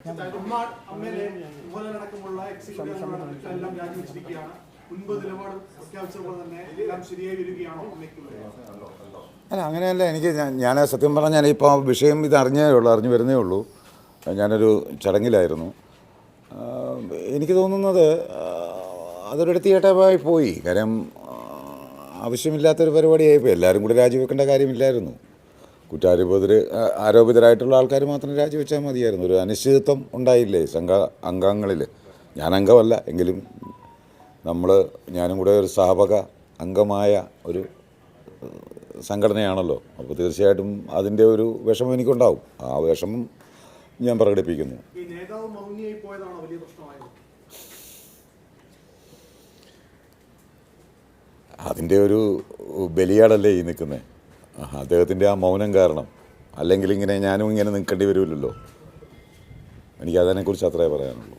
അമ്മയിലെ executive രാജിവെച്ചിരിക്കുകയാണ്. മുൻപ് നിലപാട് പ്രഖ്യാപിച്ചപ്പോൾ തന്നെ എല്ലാം ശരിയായി വരികയാണോ അമ്മയ്ക്കുള്ളത്? അല്ല, അങ്ങനെയല്ല. ഞാൻ സത്യം പറഞ്ഞാൽ ഇപ്പോൾ വിഷയം ഇത് അറിഞ്ഞു വരുന്നേ ഉള്ളൂ. ഞാനൊരു ചടങ്ങിലായിരുന്നു. എനിക്ക് തോന്നുന്നത് അതൊരു എടുത്തിയേട്ടമായി പോയി. കാര്യം ആവശ്യമില്ലാത്തൊരു പരിപാടിയായിപ്പോൾ എല്ലാവരും കൂടി രാജിവെക്കേണ്ട കാര്യമില്ലായിരുന്നു. ആരോപിതരായിട്ടുള്ള ആൾക്കാർ മാത്രം രാജിവെച്ചാൽ മതിയായിരുന്നു. ഒരു അനിശ്ചിതത്വം ഉണ്ടായില്ലേ അംഗങ്ങളിൽ. ഞാൻ അംഗമല്ല എങ്കിലും ഞാനും കൂടെ ഒരു സ്ഥാപക അംഗമായ ഒരു സംഘടനയാണല്ലോ. അപ്പോൾ തീർച്ചയായിട്ടും അതിൻ്റെ ഒരു വിഷമം എനിക്കുണ്ടാവും. ആ വിഷമം ഞാൻ പ്രകടിപ്പിക്കുന്നു. അതിൻ്റെ ഒരു ബലിയാടല്ലേ ഈ നിൽക്കുന്നത്. അദ്ദേഹത്തിൻ്റെ ആ മൗനം കാരണം. അല്ലെങ്കിൽ ഞാനും ഇങ്ങനെ നിൽക്കേണ്ടി വരുമല്ലോ. എനിക്ക് അതിനെക്കുറിച്ച് അത്രേ പറയാനുള്ളൂ.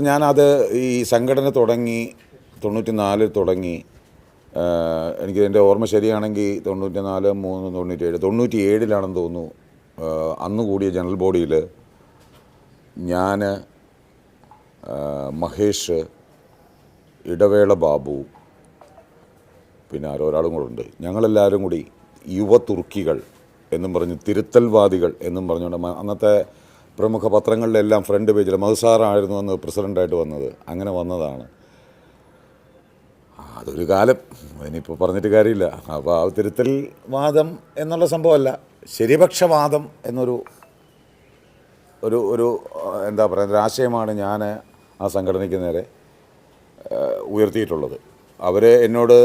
ഞാനത് ഈ സംഘടന തുടങ്ങി 94 തുടങ്ങി. എനിക്ക് എൻ്റെ ഓർമ്മ ശരിയാണെങ്കിൽ 94, 3, 97, 97 തോന്നുന്നു. അന്ന് കൂടിയ ജനറൽ ബോഡിയിൽ ഞാൻ, മഹേഷ്, ഇടവേള ബാബു, പിന്നെ ഒരാളും കൂടെ ഉണ്ട്. ഞങ്ങളെല്ലാവരും കൂടി യുവ തുർക്കികൾ എന്നും പറഞ്ഞ്, തിരുത്തൽവാദികൾ എന്നും പറഞ്ഞുകൊണ്ട് അന്നത്തെ പ്രമുഖ പത്രങ്ങളിലെല്ലാം ഫ്രണ്ട് പേജിൽ മഹസാറായിരുന്നു അന്ന് പ്രസിഡൻ്റായിട്ട് വന്നത്. അങ്ങനെ വന്നതാണ്. അതൊരു കാലം, അതിനിപ്പോൾ പറഞ്ഞിട്ട് കാര്യമില്ല. അപ്പോൾ ആ തിരുത്തൽവാദം എന്നുള്ള സംഭവമല്ല, ശരിപക്ഷവാദം എന്നൊരു എന്താ പറയുക, ആശയമാണ് ഞാൻ ആ സംഘടനയ്ക്ക് നേരെ ഉയർത്തിയിട്ടുള്ളത്. എന്നോട്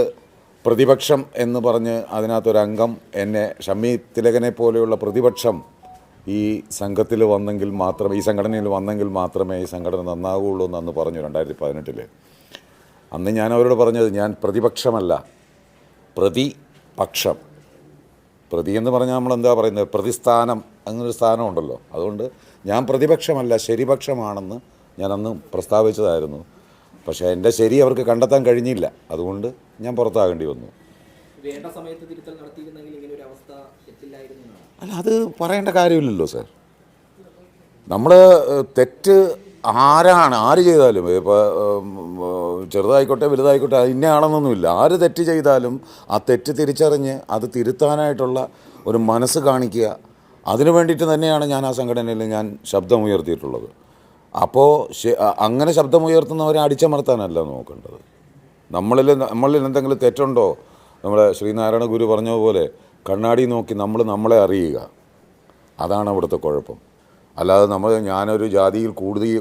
പ്രതിപക്ഷം എന്ന് പറഞ്ഞ് അതിനകത്തൊരംഗം എന്നെ, ഷമ്മി തിലകനെ പോലെയുള്ള പ്രതിപക്ഷം ഈ സംഘത്തിൽ വന്നെങ്കിൽ മാത്രമേ, ഈ സംഘടനയിൽ വന്നെങ്കിൽ മാത്രമേ ഈ സംഘടന നന്നാകുള്ളൂ എന്ന് അന്ന് പറഞ്ഞു 2018. അന്ന് ഞാൻ അവരോട് പറഞ്ഞത്, ഞാൻ പ്രതിപക്ഷമല്ല, പ്രതിപക്ഷം. പ്രതി എന്ന് പറഞ്ഞാൽ നമ്മളെന്താ പറയുന്നത്, പ്രതിസ്ഥാനം, അങ്ങനൊരു സ്ഥാനമുണ്ടല്ലോ. അതുകൊണ്ട് ഞാൻ പ്രതിപക്ഷമല്ല, ശരിപക്ഷമാണെന്ന് ഞാൻ അന്ന് പ്രസ്താവിച്ചതായിരുന്നു. പക്ഷേ എൻ്റെ ശരി അവർക്ക് കണ്ടെത്താൻ കഴിഞ്ഞില്ല. അതുകൊണ്ട് ഞാൻ പുറത്താകേണ്ടി വന്നു. അല്ല, അത് പറയേണ്ട കാര്യമില്ലല്ലോ സാർ. നമ്മൾ തെറ്റ് ആര് ചെയ്താലും, ഇപ്പോൾ ചെറുതായിക്കോട്ടെ വലുതായിക്കോട്ടെ, ഇന്നയാണെന്നൊന്നുമില്ല. ആര് തെറ്റ് ചെയ്താലും ആ തെറ്റ് തിരിച്ചറിഞ്ഞ് അത് തിരുത്താനായിട്ടുള്ള ഒരു മനസ്സ് കാണിക്കുക. അതിനു വേണ്ടിയിട്ട് തന്നെയാണ് ഞാൻ ആ സംഘടനയിൽ ഞാൻ ശബ്ദമുയർത്തിയിട്ടുള്ളത്. അപ്പോൾ അങ്ങനെ ശബ്ദമുയർത്തുന്നവരെ അടിച്ചമർത്താനല്ല നോക്കേണ്ടത്. നമ്മളിൽ എന്തെങ്കിലും തെറ്റുണ്ടോ, നമ്മുടെ ശ്രീനാരായണ ഗുരു പറഞ്ഞ പോലെ കണ്ണാടി നോക്കി നമ്മളെ അറിയുക. അതാണ് അവിടുത്തെ കുഴപ്പം. അല്ലാതെ ഞാനൊരു ജാതിയിൽ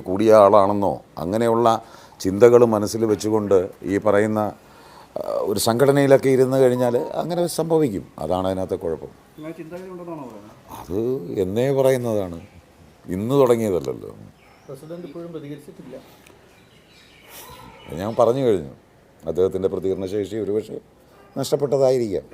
കൂടിയ ആളാണെന്നോ അങ്ങനെയുള്ള ചിന്തകൾ മനസ്സിൽ വെച്ചുകൊണ്ട് ഈ പറയുന്ന ഒരു സംഘടനയിലൊക്കെ ഇരുന്ന് കഴിഞ്ഞാൽ അങ്ങനെ സംഭവിക്കും. അതാണ് അതിനകത്തെ കുഴപ്പം. അത് എന്നേ പറയുന്നതാണ്, ഇന്ന് തുടങ്ങിയതല്ലല്ലോ. ഞാൻ പറഞ്ഞു കഴിഞ്ഞു, അദ്ദേഹത്തിൻ്റെ പ്രതികരണശേഷി ഒരുപക്ഷെ നഷ്ടപ്പെട്ടതായിരിക്കാം.